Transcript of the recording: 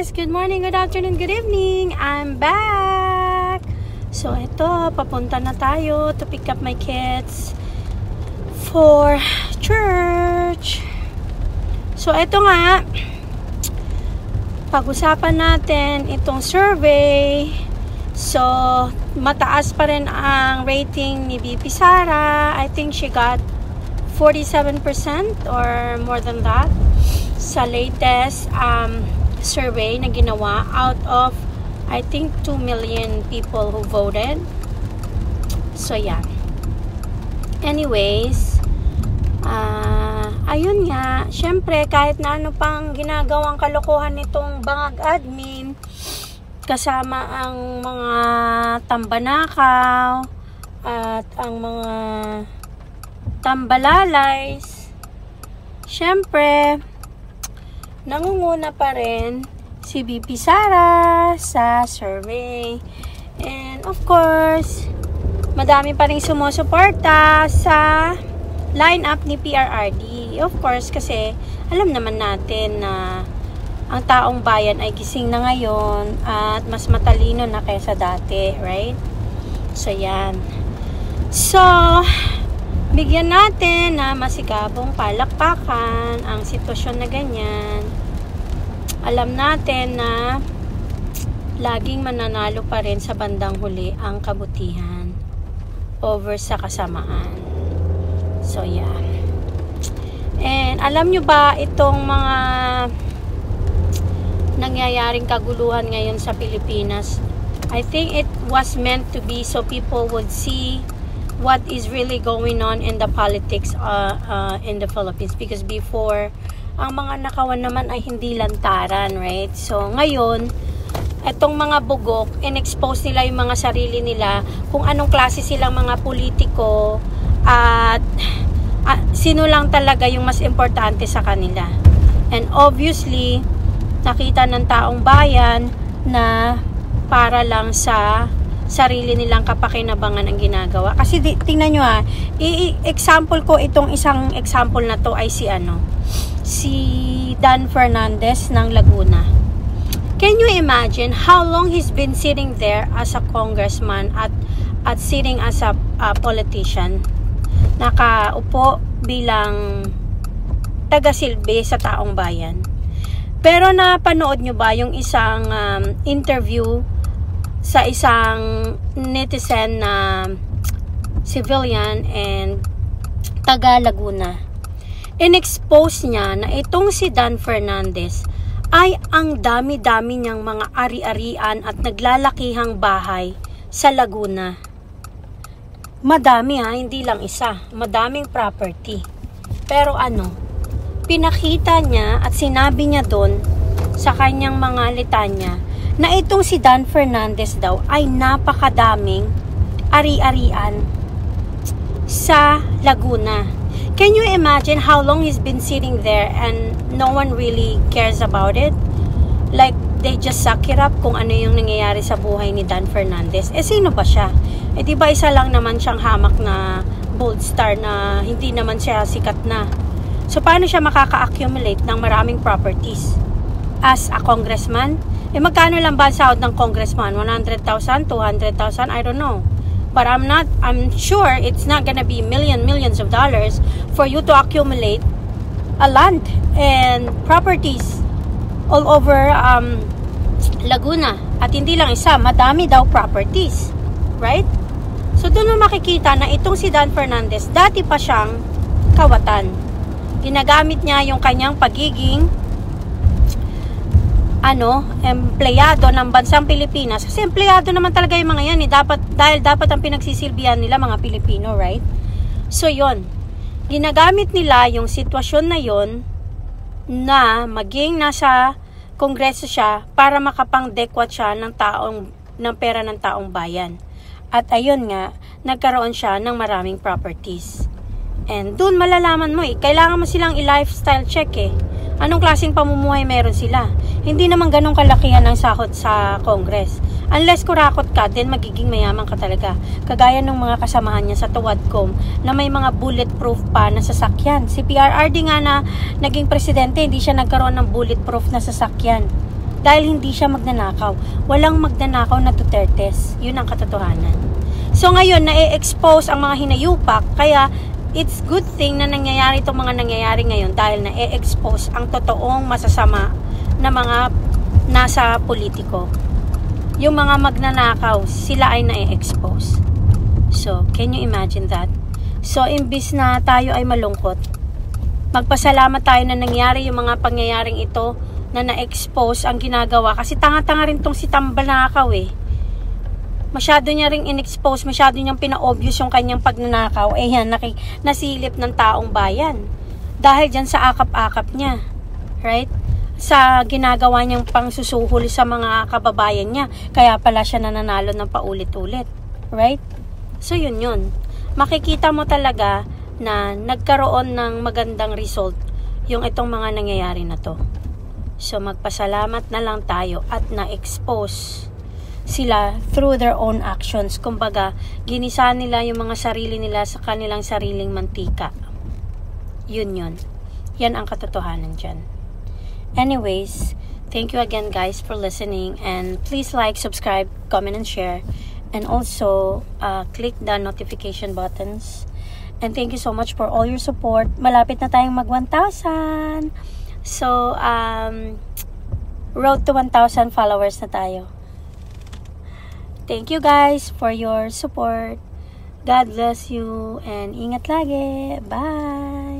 guys! Good morning, good afternoon, good evening! I'm back! So ito, papunta na tayo to pick up my kids for church. So ito nga, pag-usapan natin itong survey. So mataas pa rin ang rating ni VP Sara. I think she got 47% or more than that sa latest survey na ginawa out of I think 2 million people who voted. So yeah. Anyways, ayun nga, syempre kahit na ano pang ginagawang kalokohan nitong bangag admin, kasama ang mga tambanakaw at ang mga tambalallays, syempre nangunguna pa rin si VP Sara sa survey. And of course, madami pa rin sumusuporta sa line-up ni PRRD. Of course, kasi alam naman natin na ang taong bayan ay gising na ngayon at mas matalino na kaysa dati, right? So, yan. So, bigyan natin na masigabong palakpakan ang sitwasyon na ganyan. Alam natin na laging mananalo pa rin sa bandang huli ang kabutihan over sa kasamaan. So, yeah. And alam nyo ba itong mga nangyayaring kaguluhan ngayon sa Pilipinas? I think it was meant to be so people would see what is really going on in the politics in the Philippines, because before ang mga nakawan naman ay hindi lantaran, right? So ngayon etong mga bugok, in-expose nila yung mga sarili nila kung anong klase silang mga politiko at sino lang talaga yung mas importante sa kanila. And obviously nakita ng taong bayan na para lang sa sarili nilang kapakinabangan ang ginagawa. Kasi tingnan nyo i-example ko itong isang example na to ay si Dan Fernandez ng Laguna. Can you imagine how long he's been sitting there as a congressman at sitting as a politician? Nakaupo bilang taga-silbi sa taong bayan. Pero napanood nyo ba yung isang interview sa isang netizen na civilian and taga Laguna? In-expose niya na itong si Dan Fernandez ay ang dami-dami niyang mga ari-arian at naglalakihang bahay sa Laguna. Madami hindi lang isa, madaming property. Pero pinakita niya at sinabi niya doon sa kanyang mga litanya na itong si Dan Fernandez daw ay napakadaming ari-arian sa Laguna. Can you imagine how long he's been sitting there and no one really cares about it? Like, they just suck it up kung ano yung nangyayari sa buhay ni Dan Fernandez. Sino ba siya? Diba isa lang naman siyang hamak na bold star na hindi naman siya sikat na. So, paano siya makaka-accumulate ng maraming properties? As a congressman? Magkano lang ba sahod ng congressman? 100,000? 200,000? I don't know. But I'm sure it's not gonna be millions of dollars for you to accumulate a land and properties all over Laguna. At hindi lang isa, madami daw properties. Right? So doon mo makikita na itong si Dan Fernandez, dati pa siyang kawatan. Ginagamit niya yung kanyang pagiging empleyado ng bansang Pilipinas. Kasi empleyado naman talaga yung mga yan dahil dapat ang pinagsisilbihan nila mga Pilipino, right? So yon, ginagamit nila yung sitwasyon na yon na maging nasa kongreso siya para makapangdekwat siya ng pera ng taong bayan. At ayun nga, nagkaroon siya ng maraming properties. And dun malalaman mo kailangan mo silang i-lifestyle check Anong klaseng pamumuhay meron sila? Hindi naman ganun kalakihan ang sahod sa Congress. Unless kurakot ka, then magiging mayaman ka talaga. Kagaya ng mga kasamahan niya sa Tuwadcom na may mga bulletproof pa na sasakyan. Si PRRD nga na naging presidente, hindi siya nagkaroon ng bulletproof na sasakyan. dahil hindi siya magnanakaw. Walang magnanakaw na Dutertes. Yun ang katotohanan. So ngayon, na-expose ang mga hinayupak, kaya it's good thing na nangyayari itong mga nangyayari ngayon dahil na-expose ang totoong masasama na mga nasa politiko. Yung mga magnanakaw, sila ay na-expose. So, can you imagine that? So, imbis na tayo ay malungkot, magpasalamat tayo na nangyari yung mga pangyayaring ito na na-expose ang ginagawa. Kasi tanga-tanga rin tong si Tambal Nakaw eh. Masyado niya ring in-expose, masyado niyang pina-obvious yung kanyang pagnanakaw. Eh yan, nasilip ng taong bayan. Dahil dyan sa akap-akap niya. Right? Sa ginagawa niyang pangsusuhol sa mga kababayan niya. Kaya pala siya nananalo ng paulit-ulit. Right? So yun. Makikita mo talaga na nagkaroon ng magandang result yung itong mga nangyayari na to. So magpasalamat na lang tayo at na-expose sila through their own actions. Kumbaga, ginisa nila yung mga sarili nila sa kanilang sariling mantika. Yun. Yan ang katotohanan dyan. Anyways, thank you again guys for listening, and please like, subscribe, comment, and share, and also click the notification buttons. And thank you so much for all your support. Malapit na tayong mag 1,000. So, road to 1,000 followers na tayo. Thank you guys for your support. God bless you and ingat lagi. Bye!